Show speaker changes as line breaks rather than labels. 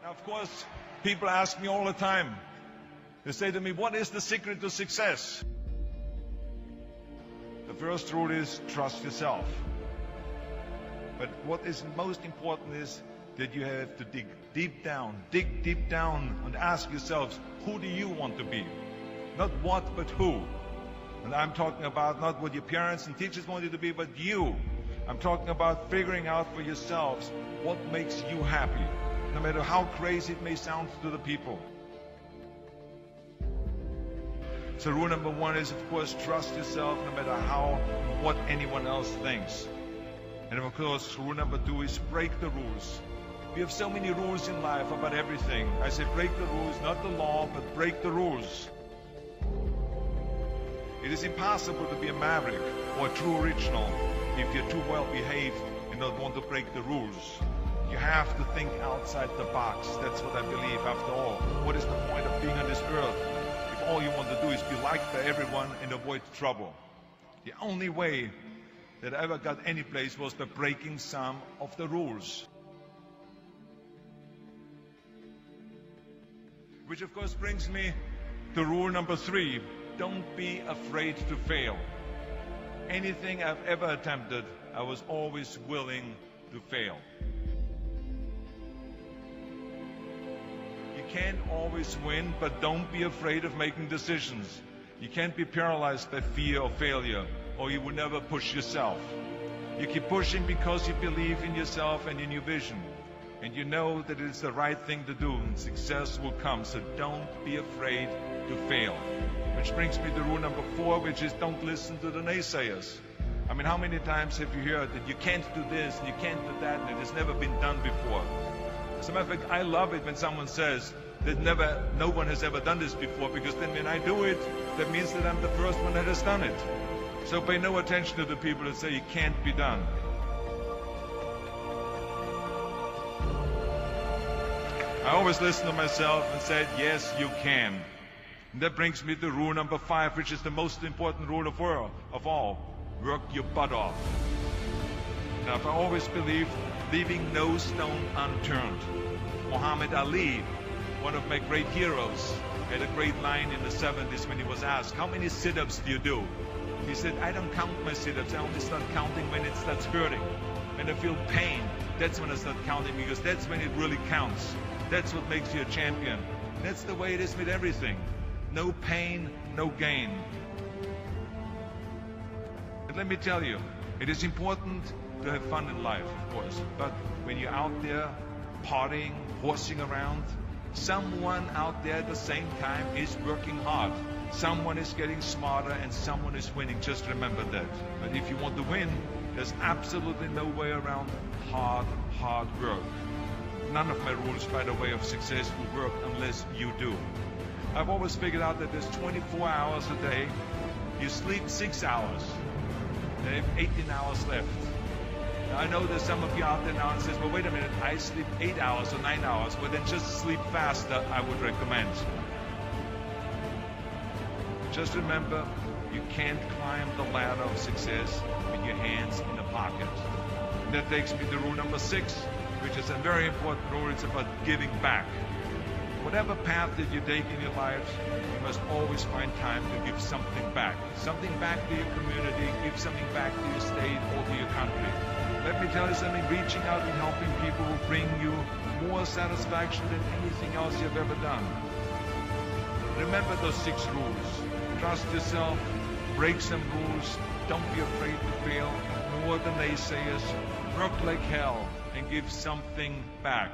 Of course, people ask me all the time. They say to me, what is the secret to success? The first rule is trust yourself. But what is most important is that you have to dig deep down and ask yourselves, who do you want to be? Not what, but who. And I'm talking about not what your parents and teachers want you to be, but you. I'm talking about figuring out for yourselves what makes you happy, no matter how crazy it may sound to the people. So rule number one is, of course, trust yourself no matter what anyone else thinks. And of course, rule number two is break the rules. We have so many rules in life about everything. I say break the rules, not the law, but break the rules. It is impossible to be a maverick or a true original if you're too well behaved and don't want to break the rules. You have to think outside the box. That's what I believe after all. What is the point of being on this earth if all you want to do is be liked by everyone and avoid trouble? The only way that I ever got any place was by breaking some of the rules. Which of course brings me to rule number three. Don't be afraid to fail. Anything I've ever attempted, I was always willing to fail. You can't always win, but don't be afraid of making decisions. You can't be paralyzed by fear of failure, or you will never push yourself. You keep pushing because you believe in yourself and in your vision. And you know that it is the right thing to do, and success will come. So don't be afraid to fail. Which brings me to rule number four, which is don't listen to the naysayers. I mean, how many times have you heard that you can't do this and you can't do that and it has never been done before? As a matter of fact, I love it when someone says that no one has ever done this before, because then when I do it, that means that I'm the first one that has done it. So pay no attention to the people that say it can't be done. I always listen to myself and said, yes, you can. And that brings me to rule number five, which is the most important rule of all. Work your butt off. Now, I've always believed leaving no stone unturned. Muhammad Ali, one of my great heroes, had a great line in the 70s when he was asked, how many sit-ups do you do? He said, I don't count my sit-ups. I only start counting when it starts hurting. When I feel pain, that's when I start counting, because that's when it really counts. That's what makes you a champion. That's the way it is with everything. No pain, no gain. And let me tell you, it is important to have fun in life, of course. But when you're out there partying, horsing around, someone out there at the same time is working hard. Someone is getting smarter and someone is winning. Just remember that. But if you want to win, there's absolutely no way around hard work. None of my rules, by the way, of success will work unless you do. I've always figured out that there's 24 hours a day. You sleep 6 hours. And you have 18 hours left. Now, I know there's some of you out there now and says, well, wait a minute, I sleep 8 hours or 9 hours. Well, then just sleep faster, I would recommend. Just remember, you can't climb the ladder of success with your hands in the pocket. And that takes me to rule number 6, which is a very important rule. It's about giving back. Whatever path that you take in your lives, you must always find time to give something back. Something back to your community, give something back to your state or to your country. Let me tell you something, reaching out and helping people will bring you more satisfaction than anything else you've ever done. Remember those 6 rules. Trust yourself, break some rules, don't be afraid to fail, ignore the naysayers, work like hell, and give something back.